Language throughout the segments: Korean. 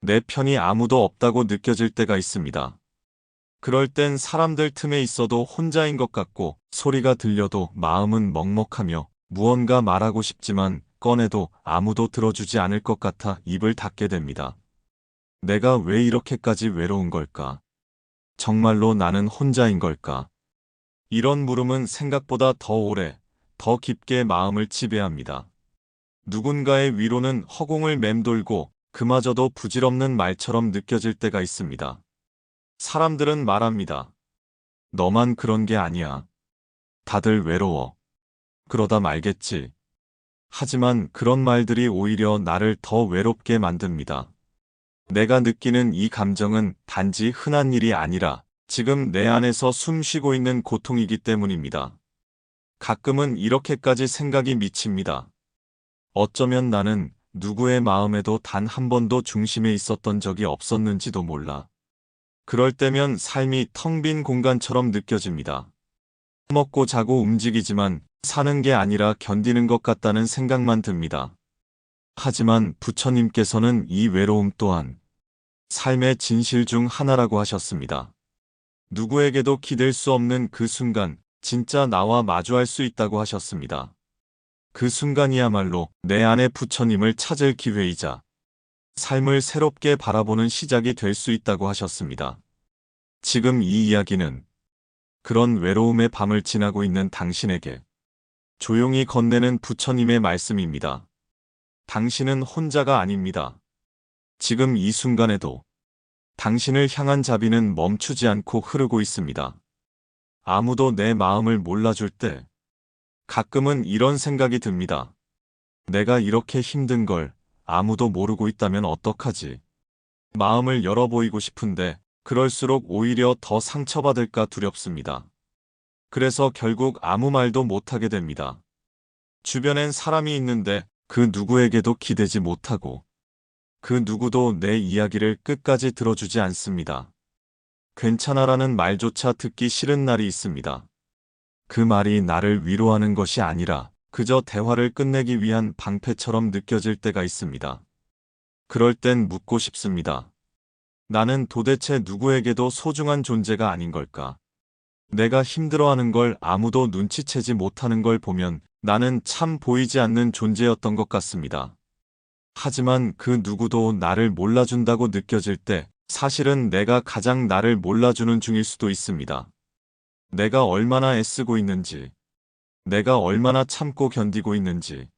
내 편이 아무도 없다고 느껴질 때가 있습니다. 그럴 땐 사람들 틈에 있어도 혼자인 것 같고 소리가 들려도 마음은 먹먹하며 무언가 말하고 싶지만 꺼내도 아무도 들어주지 않을 것 같아 입을 닫게 됩니다. 내가 왜 이렇게까지 외로운 걸까? 정말로 나는 혼자인 걸까? 이런 물음은 생각보다 더 오래, 더 깊게 마음을 지배합니다. 누군가의 위로는 허공을 맴돌고 그마저도 부질없는 말처럼 느껴질 때가 있습니다. 사람들은 말합니다. 너만 그런 게 아니야. 다들 외로워. 그러다 말겠지. 하지만 그런 말들이 오히려 나를 더 외롭게 만듭니다. 내가 느끼는 이 감정은 단지 흔한 일이 아니라 지금 내 안에서 숨 쉬고 있는 고통이기 때문입니다. 가끔은 이렇게까지 생각이 미칩니다. 어쩌면 나는 누구의 마음에도 단 한 번도 중심에 있었던 적이 없었는지도 몰라. 그럴 때면 삶이 텅 빈 공간처럼 느껴집니다. 먹고 자고 움직이지만 사는 게 아니라 견디는 것 같다는 생각만 듭니다. 하지만 부처님께서는 이 외로움 또한 삶의 진실 중 하나라고 하셨습니다. 누구에게도 기댈 수 없는 그 순간, 진짜 나와 마주할 수 있다고 하셨습니다. 그 순간이야말로 내 안의 부처님을 찾을 기회이자 삶을 새롭게 바라보는 시작이 될 수 있다고 하셨습니다. 지금 이 이야기는 그런 외로움의 밤을 지나고 있는 당신에게 조용히 건네는 부처님의 말씀입니다. 당신은 혼자가 아닙니다. 지금 이 순간에도 당신을 향한 자비는 멈추지 않고 흐르고 있습니다. 아무도 내 마음을 몰라줄 때 가끔은 이런 생각이 듭니다. 내가 이렇게 힘든 걸 아무도 모르고 있다면 어떡하지? 마음을 열어 보이고 싶은데 그럴수록 오히려 더 상처받을까 두렵습니다. 그래서 결국 아무 말도 못하게 됩니다. 주변엔 사람이 있는데 그 누구에게도 기대지 못하고 그 누구도 내 이야기를 끝까지 들어주지 않습니다. 괜찮아라는 말조차 듣기 싫은 날이 있습니다. 그 말이 나를 위로하는 것이 아니라 그저 대화를 끝내기 위한 방패처럼 느껴질 때가 있습니다. 그럴 땐 묻고 싶습니다. 나는 도대체 누구에게도 소중한 존재가 아닌 걸까? 내가 힘들어하는 걸 아무도 눈치채지 못하는 걸 보면 나는 참 보이지 않는 존재였던 것 같습니다. 하지만 그 누구도 나를 몰라준다고 느껴질 때 사실은 내가 가장 나를 몰라주는 중일 수도 있습니다. 내가 얼마나 애쓰고 있는지, 내가 얼마나 참고 견디고 있는지,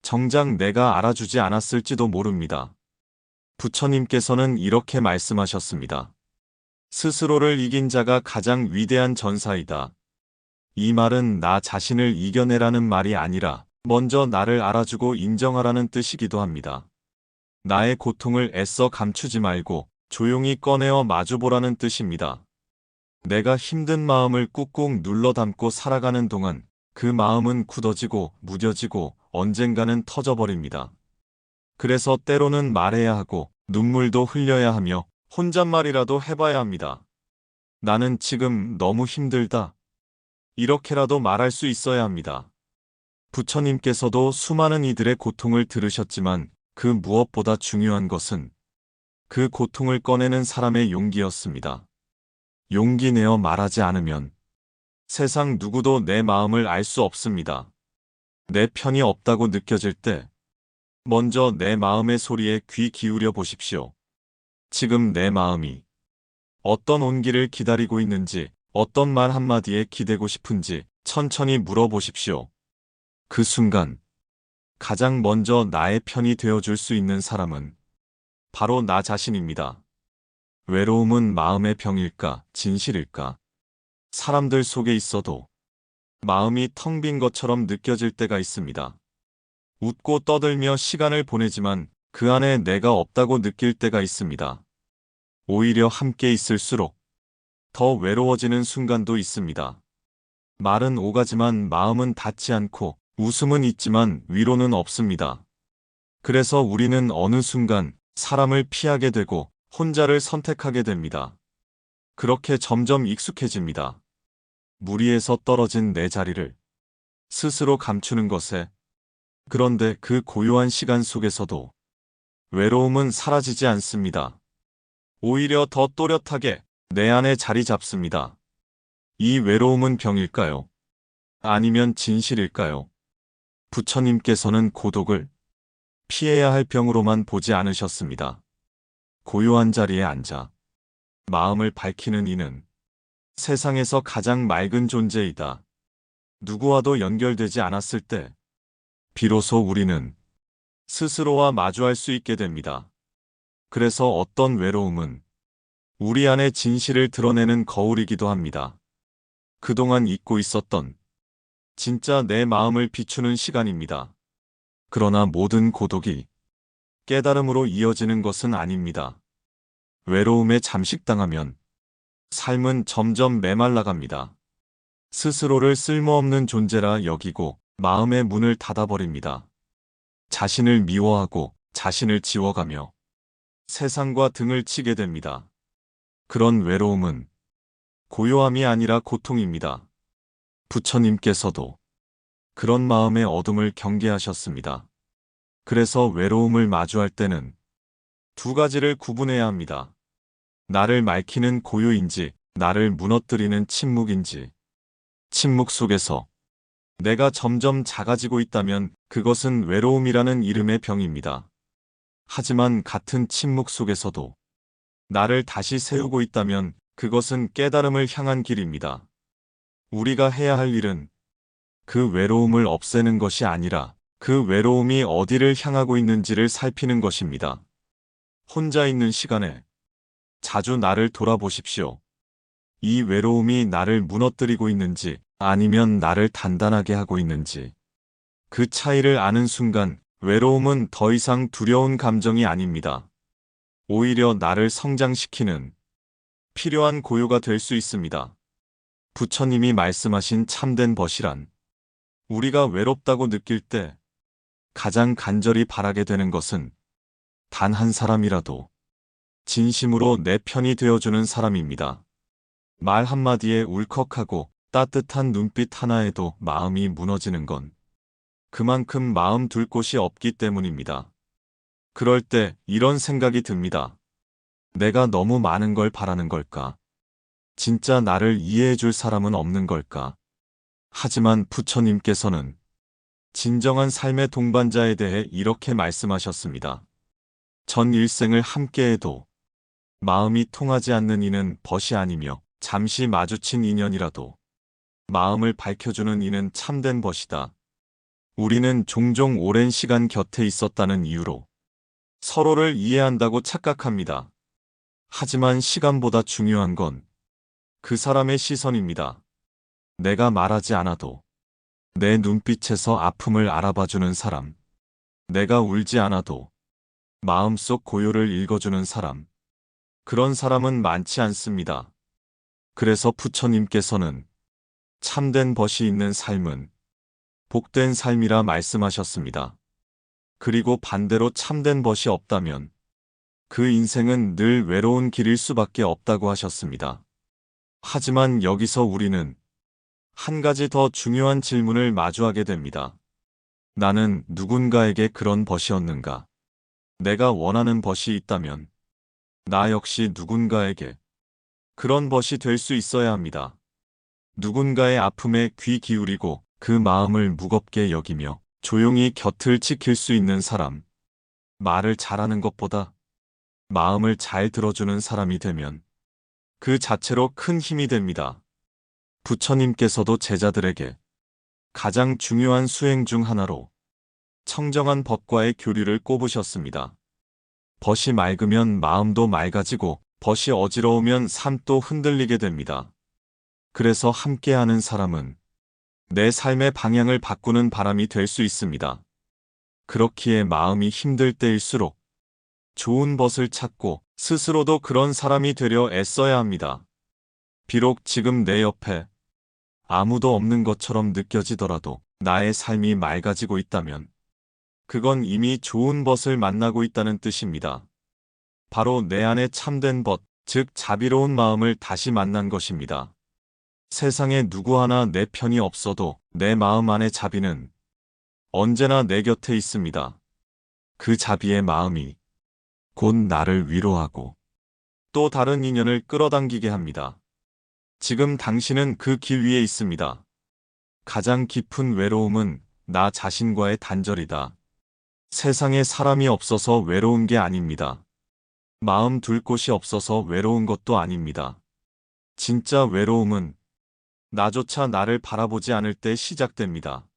정작 내가 알아주지 않았을지도 모릅니다. 부처님께서는 이렇게 말씀하셨습니다. 스스로를 이긴 자가 가장 위대한 전사이다. 이 말은 나 자신을 이겨내라는 말이 아니라 먼저 나를 알아주고 인정하라는 뜻이기도 합니다. 나의 고통을 애써 감추지 말고 조용히 꺼내어 마주보라는 뜻입니다. 내가 힘든 마음을 꾹꾹 눌러 담고 살아가는 동안 그 마음은 굳어지고 무뎌지고 언젠가는 터져버립니다. 그래서 때로는 말해야 하고 눈물도 흘려야 하며 혼잣말이라도 해봐야 합니다. 나는 지금 너무 힘들다. 이렇게라도 말할 수 있어야 합니다. 부처님께서도 수많은 이들의 고통을 들으셨지만 그 무엇보다 중요한 것은 그 고통을 꺼내는 사람의 용기였습니다. 용기 내어 말하지 않으면 세상 누구도 내 마음을 알 수 없습니다. 내 편이 없다고 느껴질 때 먼저 내 마음의 소리에 귀 기울여 보십시오. 지금 내 마음이 어떤 온기를 기다리고 있는지, 어떤 말 한마디에 기대고 싶은지 천천히 물어보십시오. 그 순간 가장 먼저 나의 편이 되어줄 수 있는 사람은 바로 나 자신입니다. 외로움은 마음의 병일까, 진실일까? 사람들 속에 있어도 마음이 텅 빈 것처럼 느껴질 때가 있습니다. 웃고 떠들며 시간을 보내지만 그 안에 내가 없다고 느낄 때가 있습니다. 오히려 함께 있을수록 더 외로워지는 순간도 있습니다. 말은 오가지만 마음은 닿지 않고 웃음은 있지만 위로는 없습니다. 그래서 우리는 어느 순간 사람을 피하게 되고 혼자를 선택하게 됩니다. 그렇게 점점 익숙해집니다. 무리에서 떨어진 내 자리를 스스로 감추는 것에. 그런데 그 고요한 시간 속에서도 외로움은 사라지지 않습니다. 오히려 더 또렷하게 내 안에 자리 잡습니다. 이 외로움은 병일까요? 아니면 진실일까요? 부처님께서는 고독을 피해야 할 병으로만 보지 않으셨습니다. 고요한 자리에 앉아 마음을 밝히는 이는 세상에서 가장 맑은 존재이다. 누구와도 연결되지 않았을 때 비로소 우리는 스스로와 마주할 수 있게 됩니다. 그래서 어떤 외로움은 우리 안의 진실을 드러내는 거울이기도 합니다. 그동안 잊고 있었던 진짜 내 마음을 비추는 시간입니다. 그러나 모든 고독이 깨달음으로 이어지는 것은 아닙니다. 외로움에 잠식당하면 삶은 점점 메말라갑니다. 스스로를 쓸모없는 존재라 여기고 마음의 문을 닫아버립니다. 자신을 미워하고 자신을 지워가며 세상과 등을 치게 됩니다. 그런 외로움은 고요함이 아니라 고통입니다. 부처님께서도 그런 마음의 어둠을 경계하셨습니다. 그래서 외로움을 마주할 때는 두 가지를 구분해야 합니다. 나를 맑히는 고요인지, 나를 무너뜨리는 침묵인지. 침묵 속에서 내가 점점 작아지고 있다면 그것은 외로움이라는 이름의 병입니다. 하지만 같은 침묵 속에서도 나를 다시 세우고 있다면 그것은 깨달음을 향한 길입니다. 우리가 해야 할 일은 그 외로움을 없애는 것이 아니라 그 외로움이 어디를 향하고 있는지를 살피는 것입니다. 혼자 있는 시간에 자주 나를 돌아보십시오. 이 외로움이 나를 무너뜨리고 있는지 아니면 나를 단단하게 하고 있는지. 그 차이를 아는 순간 외로움은 더 이상 두려운 감정이 아닙니다. 오히려 나를 성장시키는 필요한 고요가 될 수 있습니다. 부처님이 말씀하신 참된 벗이란 우리가 외롭다고 느낄 때 가장 간절히 바라게 되는 것은 단 한 사람이라도 진심으로 내 편이 되어주는 사람입니다. 말 한마디에 울컥하고 따뜻한 눈빛 하나에도 마음이 무너지는 건 그만큼 마음 둘 곳이 없기 때문입니다. 그럴 때 이런 생각이 듭니다. 내가 너무 많은 걸 바라는 걸까? 진짜 나를 이해해 줄 사람은 없는 걸까? 하지만 부처님께서는 진정한 삶의 동반자에 대해 이렇게 말씀하셨습니다. 전 일생을 함께해도 마음이 통하지 않는 이는 벗이 아니며 잠시 마주친 인연이라도 마음을 밝혀주는 이는 참된 벗이다. 우리는 종종 오랜 시간 곁에 있었다는 이유로 서로를 이해한다고 착각합니다. 하지만 시간보다 중요한 건 그 사람의 시선입니다. 내가 말하지 않아도 내 눈빛에서 아픔을 알아봐주는 사람. 내가 울지 않아도 마음속 고요를 읽어주는 사람. 그런 사람은 많지 않습니다. 그래서 부처님께서는 참된 벗이 있는 삶은 복된 삶이라 말씀하셨습니다. 그리고 반대로 참된 벗이 없다면 그 인생은 늘 외로운 길일 수밖에 없다고 하셨습니다. 하지만 여기서 우리는 한 가지 더 중요한 질문을 마주하게 됩니다. 나는 누군가에게 그런 벗이었는가? 내가 원하는 벗이 있다면 나 역시 누군가에게 그런 벗이 될 수 있어야 합니다. 누군가의 아픔에 귀 기울이고 그 마음을 무겁게 여기며 조용히 곁을 지킬 수 있는 사람. 말을 잘하는 것보다 마음을 잘 들어주는 사람이 되면 그 자체로 큰 힘이 됩니다. 부처님께서도 제자들에게 가장 중요한 수행 중 하나로 청정한 벗과의 교류를 꼽으셨습니다. 벗이 맑으면 마음도 맑아지고 벗이 어지러우면 삶도 흔들리게 됩니다. 그래서 함께하는 사람은 내 삶의 방향을 바꾸는 바람이 될 수 있습니다. 그렇기에 마음이 힘들 때일수록 좋은 벗을 찾고 스스로도 그런 사람이 되려 애써야 합니다. 비록 지금 내 옆에 아무도 없는 것처럼 느껴지더라도 나의 삶이 맑아지고 있다면 그건 이미 좋은 벗을 만나고 있다는 뜻입니다. 바로 내 안에 참된 벗, 즉 자비로운 마음을 다시 만난 것입니다. 세상에 누구 하나 내 편이 없어도 내 마음 안의 자비는 언제나 내 곁에 있습니다. 그 자비의 마음이 곧 나를 위로하고 또 다른 인연을 끌어당기게 합니다. 지금 당신은 그 길 위에 있습니다. 가장 깊은 외로움은 나 자신과의 단절이다. 세상에 사람이 없어서 외로운 게 아닙니다. 마음 둘 곳이 없어서 외로운 것도 아닙니다. 진짜 외로움은 나조차 나를 바라보지 않을 때 시작됩니다.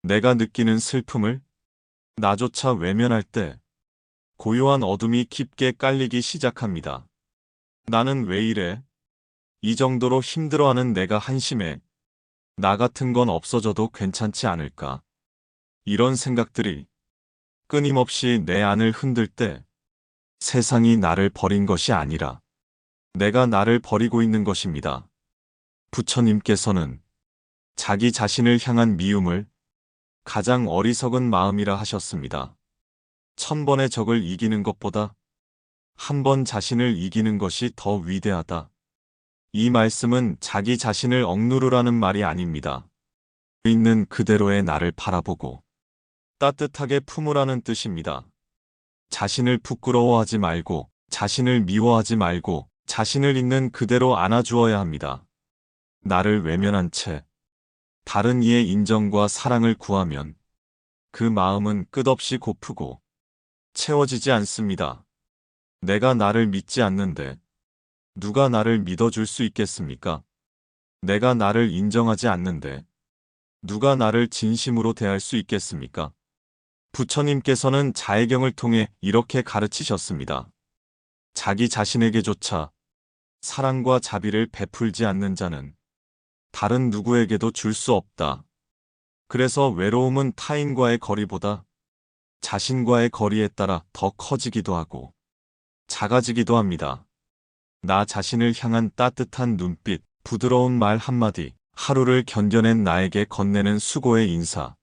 내가 느끼는 슬픔을 나조차 외면할 때 고요한 어둠이 깊게 깔리기 시작합니다. 나는 왜 이래? 이 정도로 힘들어하는 내가 한심해. 나 같은 건 없어져도 괜찮지 않을까? 이런 생각들이 끊임없이 내 안을 흔들 때 세상이 나를 버린 것이 아니라 내가 나를 버리고 있는 것입니다. 부처님께서는 자기 자신을 향한 미움을 가장 어리석은 마음이라 하셨습니다. 1000번의 적을 이기는 것보다 한 번 자신을 이기는 것이 더 위대하다. 이 말씀은 자기 자신을 억누르라는 말이 아닙니다. 있는 그대로의 나를 바라보고 따뜻하게 품으라는 뜻입니다. 자신을 부끄러워하지 말고, 자신을 미워하지 말고, 자신을 있는 그대로 안아주어야 합니다. 나를 외면한 채 다른 이의 인정과 사랑을 구하면 그 마음은 끝없이 고프고 채워지지 않습니다. 내가 나를 믿지 않는데 누가 나를 믿어줄 수 있겠습니까? 내가 나를 인정하지 않는데 누가 나를 진심으로 대할 수 있겠습니까? 부처님께서는 자해경을 통해 이렇게 가르치셨습니다. 자기 자신에게조차 사랑과 자비를 베풀지 않는 자는 다른 누구에게도 줄 수 없다. 그래서 외로움은 타인과의 거리보다 자신과의 거리에 따라 더 커지기도 하고 작아지기도 합니다. 나 자신을 향한 따뜻한 눈빛, 부드러운 말 한마디, 하루를 견뎌낸 나에게 건네는 수고의 인사.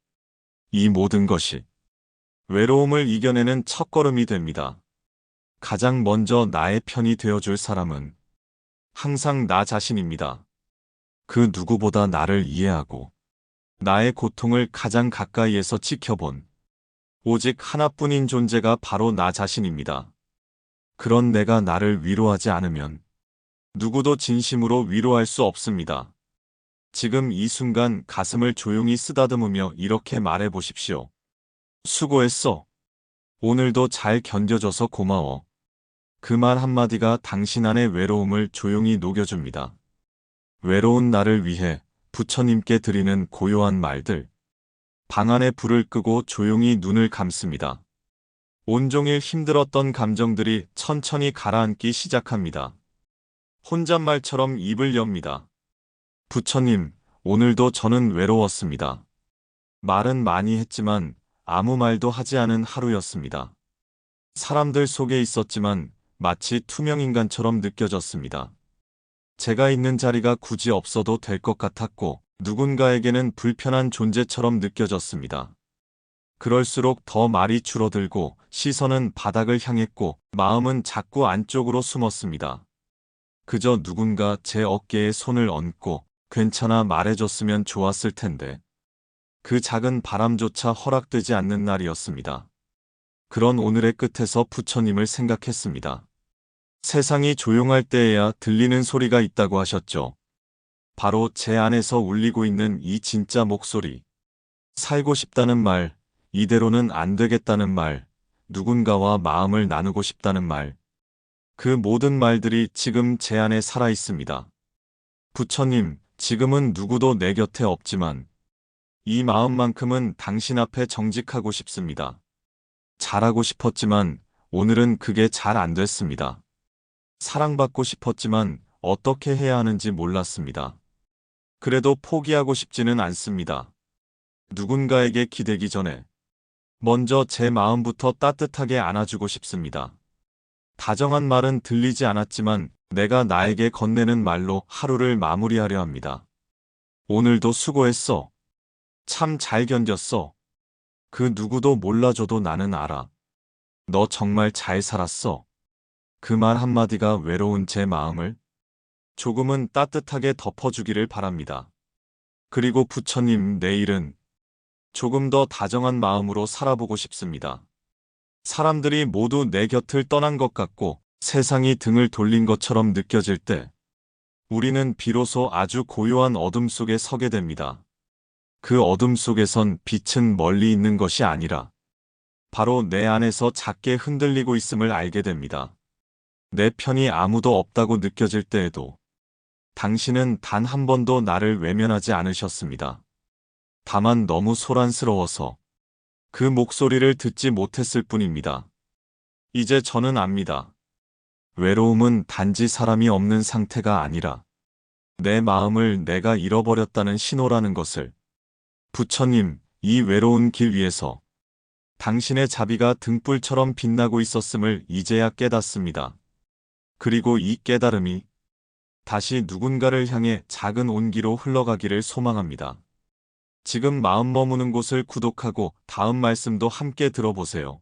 이 모든 것이 외로움을 이겨내는 첫걸음이 됩니다. 가장 먼저 나의 편이 되어줄 사람은 항상 나 자신입니다. 그 누구보다 나를 이해하고 나의 고통을 가장 가까이에서 지켜본 오직 하나뿐인 존재가 바로 나 자신입니다. 그런 내가 나를 위로하지 않으면 누구도 진심으로 위로할 수 없습니다. 지금 이 순간 가슴을 조용히 쓰다듬으며 이렇게 말해 보십시오. 수고했어. 오늘도 잘 견뎌줘서 고마워. 그 말 한마디가 당신 안의 외로움을 조용히 녹여줍니다. 외로운 나를 위해 부처님께 드리는 고요한 말들. 방 안에 불을 끄고 조용히 눈을 감습니다. 온종일 힘들었던 감정들이 천천히 가라앉기 시작합니다. 혼잣말처럼 입을 엽니다. 부처님, 오늘도 저는 외로웠습니다. 말은 많이 했지만 아무 말도 하지 않은 하루였습니다. 사람들 속에 있었지만 마치 투명인간처럼 느껴졌습니다. 제가 있는 자리가 굳이 없어도 될 것 같았고 누군가에게는 불편한 존재처럼 느껴졌습니다. 그럴수록 더 말이 줄어들고 시선은 바닥을 향했고 마음은 자꾸 안쪽으로 숨었습니다. 그저 누군가 제 어깨에 손을 얹고 괜찮아 말해줬으면 좋았을 텐데 그 작은 바람조차 허락되지 않는 날이었습니다. 그런 오늘의 끝에서 부처님을 생각했습니다. 세상이 조용할 때에야 들리는 소리가 있다고 하셨죠. 바로 제 안에서 울리고 있는 이 진짜 목소리. 살고 싶다는 말, 이대로는 안 되겠다는 말, 누군가와 마음을 나누고 싶다는 말. 그 모든 말들이 지금 제 안에 살아 있습니다. 부처님, 지금은 누구도 내 곁에 없지만 이 마음만큼은 당신 앞에 정직하고 싶습니다. 잘하고 싶었지만 오늘은 그게 잘 안 됐습니다. 사랑받고 싶었지만 어떻게 해야 하는지 몰랐습니다. 그래도 포기하고 싶지는 않습니다. 누군가에게 기대기 전에 먼저 제 마음부터 따뜻하게 안아주고 싶습니다. 다정한 말은 들리지 않았지만 내가 나에게 건네는 말로 하루를 마무리하려 합니다. 오늘도 수고했어. 참 잘 견뎠어. 그 누구도 몰라줘도 나는 알아. 너 정말 잘 살았어. 그 말 한마디가 외로운 제 마음을 조금은 따뜻하게 덮어주기를 바랍니다. 그리고 부처님, 내일은 조금 더 다정한 마음으로 살아보고 싶습니다. 사람들이 모두 내 곁을 떠난 것 같고 세상이 등을 돌린 것처럼 느껴질 때 우리는 비로소 아주 고요한 어둠 속에 서게 됩니다. 그 어둠 속에선 빛은 멀리 있는 것이 아니라 바로 내 안에서 작게 흔들리고 있음을 알게 됩니다. 내 편이 아무도 없다고 느껴질 때에도 당신은 단 한 번도 나를 외면하지 않으셨습니다. 다만 너무 소란스러워서 그 목소리를 듣지 못했을 뿐입니다. 이제 저는 압니다. 외로움은 단지 사람이 없는 상태가 아니라 내 마음을 내가 잃어버렸다는 신호라는 것을. 부처님, 이 외로운 길 위에서 당신의 자비가 등불처럼 빛나고 있었음을 이제야 깨닫습니다. 그리고 이 깨달음이 다시 누군가를 향해 작은 온기로 흘러가기를 소망합니다. 지금 마음 머무는 곳을 구독하고 다음 말씀도 함께 들어보세요.